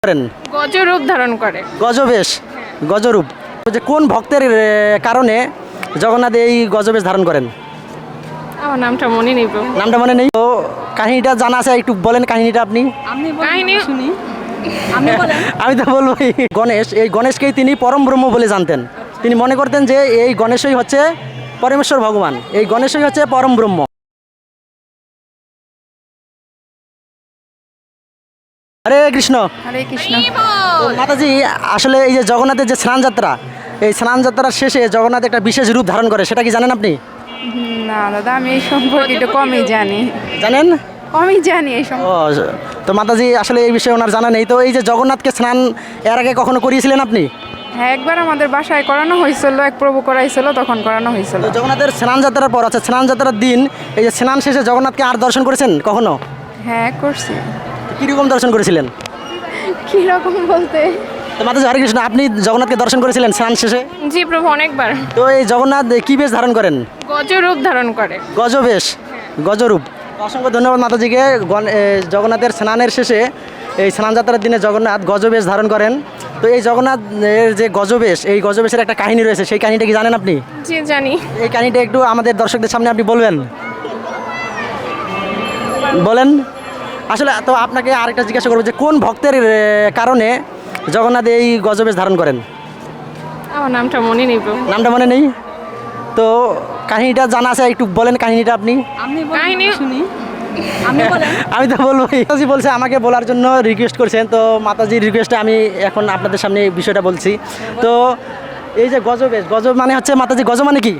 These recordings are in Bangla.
করেন? গজরূপ ধারণ করে। গজবেশ, গজরূপ। যে কোন ভক্তের কারণে জগন্নাথ এই গজবেশ ধারণ করেন? আমার নামটা মনে নেই প্রভু। নামটা মনে নেই তো কাহিনীটা জানা আছে, একটু বলেন কাহিনীটা আপনি। কাহিনী শুনি, আপনি বলেন। আমি তো বলবো গণেশ, এই গণেশকেই তিনি পরম ব্রহ্ম বলে জানতেন। তিনি মনে করতেন যে এই গণেশই হচ্ছে পরমেশ্বর ভগবান, এই গণেশই হচ্ছে পরম ব্রহ্ম। হরে কৃষ্ণ। হরে কৃষ্ণ। তো মাতাজি, আসলে এই যে জগন্নাথের যে স্নান যাত্রা, এই স্নান যাত্রার শেষে জগন্নাথ একটা বিশেষ রূপ ধারণ করে, সেটা কি জানেন আপনি? না দাদা, আমি এই সম্পর্কে একটু কমই জানি। জানেন? কমই জানি এই সম্পর্কে। ও, তো মাতাজি আসলে এই বিষয়ে ওনার জানা নেই। তো এই যে জগন্নাথকে স্নান এর আগে কখনো করিয়েছিলেন আপনি? হ্যাঁ, একবার আমাদের বাসায় করানো হয়েছিল, এক প্রভু করাইছিল, তখন করানো হয়েছিল। তো জগন্নাথের স্নান যাত্রার পর, আচ্ছা স্নান যাত্রার দিন এই যে স্নান শেষে জগন্নাথকে আর দর্শন করেছেন কখনো? হ্যাঁ, করছি। কীরকম দর্শন করেছিলেন? কিরকম বলতে, তো মাতাজি হরে কৃষ্ণ, আপনি জগন্নাথকে দর্শন করেছিলেন স্নান শেষে? জি প্রভু, অনেকবার। তো এই জগন্নাথ কি বেশ ধারণ করেন? গজরূপ ধারণ করে। গজবেশ, গজরূপ। অসংখ্য ধন্যবাদ মাতাজিকে। জগন্নাথের স্নানের শেষে এই স্নান যাত্রার দিনে জগন্নাথ গজবেশ ধারণ করেন। তো এই জগন্নাথের যে গজবেশ, এই গজবেশের একটা কাহিনী রয়েছে, সেই কাহিনীটা কি জানেন আপনি? জি জানি। এই কাহিনীটা একটু আমাদের দর্শকদের সামনে আপনি বলবেন, বলেন। আসলে তো আপনাকে আরেকটা জিজ্ঞাসা করবো যে কোন ভক্তের কারণে জগন্নাথ এই গজবেশ ধারণ করেন? আমার নামটা মনে নেই প্রভু। নামটা মনে নেই তো কাহিনীটা জানা আছে, একটু বলেন কাহিনীটা আপনি। আপনি কাহিনী শুনি, আপনি বলেন। আমি তো বলবো, মাতাজি বলছে আমাকে বলার জন্য রিকোয়েস্ট করছেন, তো মাতাজির রিকোয়েস্টে আমি এখন আপনাদের সামনে এই বিষয়টা বলছি। তো এই যে গজবেশ, গজব মানে হচ্ছে মাতাজি, গজ মানে কি?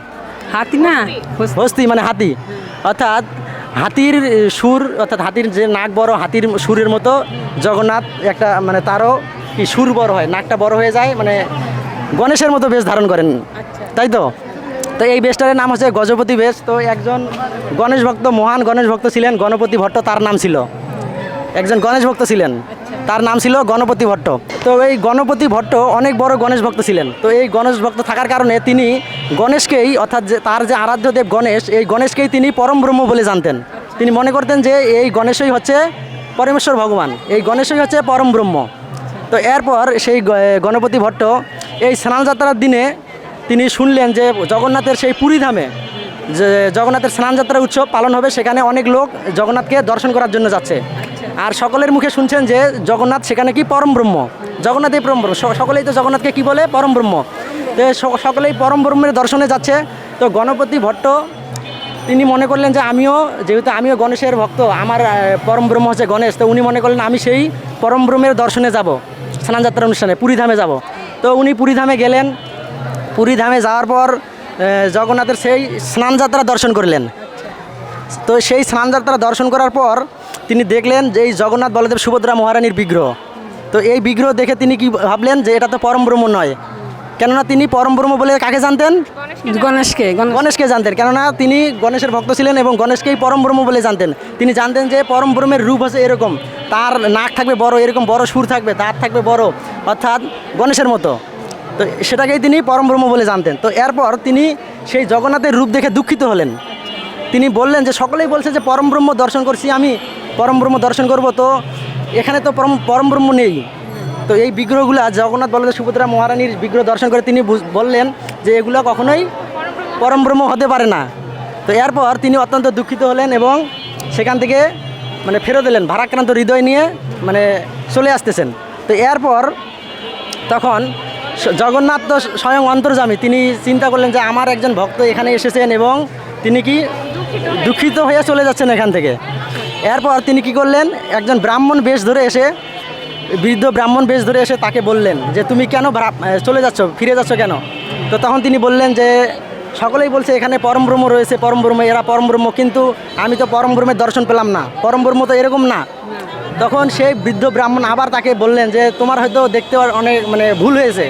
হাতি না, হস্তি মানে হাতি, অর্থাৎ হাতির সুর, অর্থাৎ হাতির যে নাক বড়, হাতির সুরের মতো জগন্নাথ একটা মানে তারও কি সুর বড় হয়, নাকটা বড় হয়ে যায়, মানে গণেশের মতো বেশ ধারণ করেন, তাই তো? তো এই বেশটার নাম হচ্ছে গজপতি বেশ। তো একজন গণেশ ভক্ত, মহান গণেশ ভক্ত ছিলেন গণপতি ভট্ট, তার নাম ছিল, একজন গণেশ ভক্ত ছিলেন, তার নাম ছিল গণপতি ভট্ট। তো এই গণপতি ভট্ট অনেক বড় গণেশ ভক্ত ছিলেন। তো এই গণেশ ভক্ত থাকার কারণে তিনি গণেশকেই, অর্থাৎ যে তার যে আরাধ্য দেব গণেশ, এই গণেশকেই তিনি পরম ব্রহ্ম বলে জানতেন। তিনি মনে করতেন যে এই গণেশই হচ্ছে পরমেশ্বর ভগবান, এই গণেশই হচ্ছে পরম ব্রহ্ম। তো এরপর সেই গণপতি ভট্ট এই স্নান যাত্রার দিনে তিনি শুনলেন যে জগন্নাথের সেই পুরীধামে যে জগন্নাথের স্নান যাত্রা উৎসব পালন হবে, সেখানে অনেক লোক জগন্নাথকে দর্শন করার জন্য যাচ্ছে। আর সকলের মুখে শুনছেন যে জগন্নাথ সেখানে কি পরম ব্রহ্ম, জগন্নাথই পরম ব্রহ্ম, সকলেই তো জগন্নাথকে কি বলে? পরম ব্রহ্ম। তো সকলেই পরম ব্রহ্মের দর্শনে যাচ্ছে। তো গণপতি ভট্ট তিনি মনে করলেন যে যেহেতু আমিও গণেশের ভক্ত, আমার পরম ব্রহ্ম হচ্ছে গণেশ, তো উনি মনে করলেন আমি সেই পরম ব্রহ্মের দর্শনে যাব, স্নানযাত্রা অনুষ্ঠানে পুরীধামে যাব। তো উনি পুরীধামে গেলেন। পুরীধামে যাওয়ার পর জগন্নাথের সেই স্নানযাত্রা দর্শন করলেন। তো সেই স্নানযাত্রা দর্শন করার পর তিনি দেখলেন যে এই জগন্নাথ বলদেব সুভদ্রা মহারানীর বিগ্রহ। তো এই বিগ্রহ দেখে তিনি কি ভাবলেন যে এটা তো পরম ব্রহ্ম নয়, কেননা তিনি পরম ব্রহ্ম বলে কাকে জানতেন? গণেশকে জানতেন, কেননা তিনি গণেশের ভক্ত ছিলেন এবং গণেশকেই পরম ব্রহ্ম বলে জানতেন। তিনি জানতেন যে পরম ব্রহ্মের রূপ হচ্ছে এরকম, তার নাক থাকবে বড়, এরকম বড় সুর থাকবে, দাঁত থাকবে বড়, অর্থাৎ গণেশের মতো। তো সেটাকেই তিনি পরম ব্রহ্ম বলে জানতেন। তো এরপর তিনি সেই জগন্নাথের রূপ দেখে দুঃখিত হলেন। তিনি বললেন যে সকলেই বলছে যে পরম ব্রহ্ম দর্শন করছি, আমি পরম ব্রহ্ম দর্শন করব, তো এখানে তো পরম ব্রহ্ম নেই। তো এই বিগ্রহগুলো জগন্নাথ বলদেব সুভদ্রা মহারানীর বিগ্রহ দর্শন করে তিনি বললেন যে এগুলো কখনোই পরম ব্রহ্ম হতে পারে না। তো এরপর তিনি অত্যন্ত দুঃখিত হলেন এবং সেখান থেকে মানে ফেরত এলেন, ভারাক্রান্ত হৃদয় নিয়ে মানে চলে আসতেছেন। তো এরপর তখন জগন্নাথ তো স্বয়ং অন্তর্যামী, তিনি চিন্তা করলেন যে আমার একজন ভক্ত এখানে এসেছেন এবং তিনি কি দুঃখিত হয়ে চলে যাচ্ছেন এখান থেকে। এরপর তিনি কি করলেন, একজন ব্রাহ্মণ বেশ ধরে এসে, বৃদ্ধ ব্রাহ্মণ বেশ ধরে এসে তাকে বললেন যে তুমি কেন চলে যাচ্ছ, ফিরে যাচ্ছ কেন? তো তখন তিনি বললেন যে সকলেই বলছে এখানে পরম ব্রহ্ম রয়েছে, পরম ব্রহ্ম, এরা পরম ব্রহ্ম, কিন্তু আমি তো পরম ব্রহ্মের দর্শন পেলাম না, পরম ব্রহ্ম তো এরকম না। তখন সেই বৃদ্ধ ব্রাহ্মণ আবার তাকে বললেন যে তোমার হয়তো দেখতে অনেক মানে ভুল হয়েছে,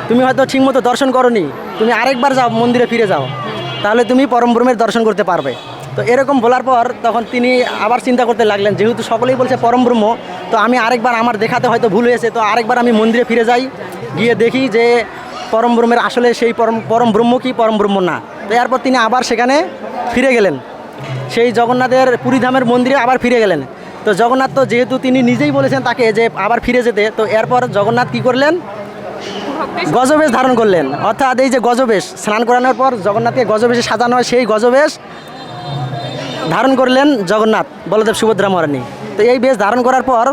তুমি হয়তো ঠিকমতো দর্শন করোনি, তুমি আরেকবার যাও, মন্দিরে ফিরে যাও, তাহলে তুমি পরম ব্রহ্মের দর্শন করতে পারবে। তো এরকম বলার পর তখন তিনি আবার চিন্তা করতে লাগলেন, যেহেতু সকলেই বলছে পরম ব্রহ্ম, তো আমি আরেকবার, আমার দেখাতে হয়তো ভুল হয়েছে, তো আরেকবার আমি মন্দিরে ফিরে যাই, গিয়ে দেখি যে পরম ব্রহ্মের আসলে সেই পরম ব্রহ্ম কি পরম ব্রহ্ম না। তো এরপর তিনি আবার সেখানে ফিরে গেলেন, সেই জগন্নাথের পুরীধামের মন্দিরে আবার ফিরে গেলেন। তো জগন্নাথ তো যেহেতু তিনি নিজেই বলেছেন তাকে যে আবার ফিরে যেতে, তো এরপর জগন্নাথ কি করলেন, গজবেশ ধারণ করলেন। অর্থাৎ এই যে গজবেশ, স্নান করানোর পর জগন্নাথকে গজবেশে সাজানো হয়, সেই গজবেশ ধারণ করলেন জগন্নাথ বলদেব সুভদ্রা মহারানী। তো এই বেশ ধারণ করার পর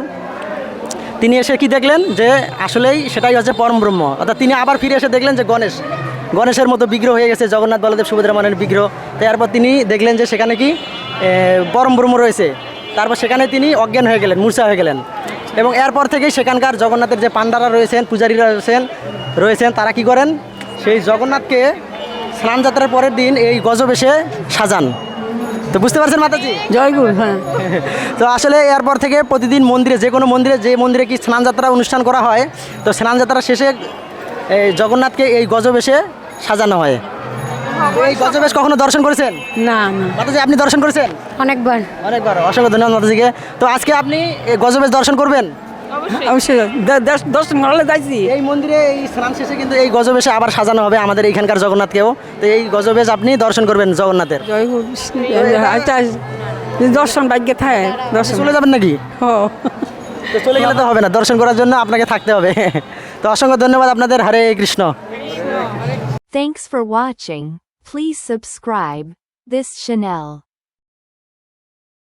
তিনি এসে কি দেখলেন, যে আসলেই সেটাই হচ্ছে পরম ব্রহ্ম। অর্থাৎ তিনি আবার ফিরে এসে দেখলেন যে গণেশের মতো বিগ্রহ হয়ে গেছে জগন্নাথ বলদেব সুভদ্রা মহারানীর বিগ্রহ। তো এরপর তিনি দেখলেন যে সেখানে কি পরম ব্রহ্ম রয়েছে। তারপর সেখানে তিনি অজ্ঞান হয়ে গেলেন, মূর্ছা হয়ে গেলেন। এবং এরপর থেকেই সেখানকার জগন্নাথের যে পাণ্ডারা রয়েছেন, পূজারীরা রয়েছেন তারা কি করেন, সেই জগন্নাথকে স্নানযাত্রার পরের দিন এই গজবেশে সাজান। তো বুঝতে পারছেন মাতাজি? জয়গুরু, হ্যাঁ। তো আসলে এরপর থেকে প্রতিদিন মন্দিরে, যে কোনো মন্দিরে, যে মন্দিরে কি স্নানযাত্রা অনুষ্ঠান করা হয়, তো স্নানযাত্রা শেষে এই জগন্নাথকে এই গজবেশে সাজানো হয়। এই গজবেশ কখনো দর্শন করেছেন না না, মাতাজি? আপনি দর্শন করেছেন? অনেকবার। অনেকবার। অসংখ্য ধন্যবাদ মাতাজিকে। তো আজকে আপনি এই গজবেশ দর্শন করবেন? অবশ্যই। অবশ্যই দর্শন করলে যাইছি। এই মন্দিরে এই স্নান শেষে কিন্তু এই গজবেশে আবার সাজানো হবে আমাদের এইখানকার জগন্নাথকেও। তো এই গজবেশ আপনি দর্শন করবেন জগন্নাথের। জয়গুরু, আচ্ছা, দর্শন ভাগ্যে থাকে, দর্শন। চলে যাবেন নাকি? ও, তো চলে গেলে তো হবে না, দর্শন করার জন্য আপনাকে থাকতে হবে। তো অসংখ্য ধন্যবাদ আপনাদের। হরে Krishna. Thanks for watching. Please subscribe this channel.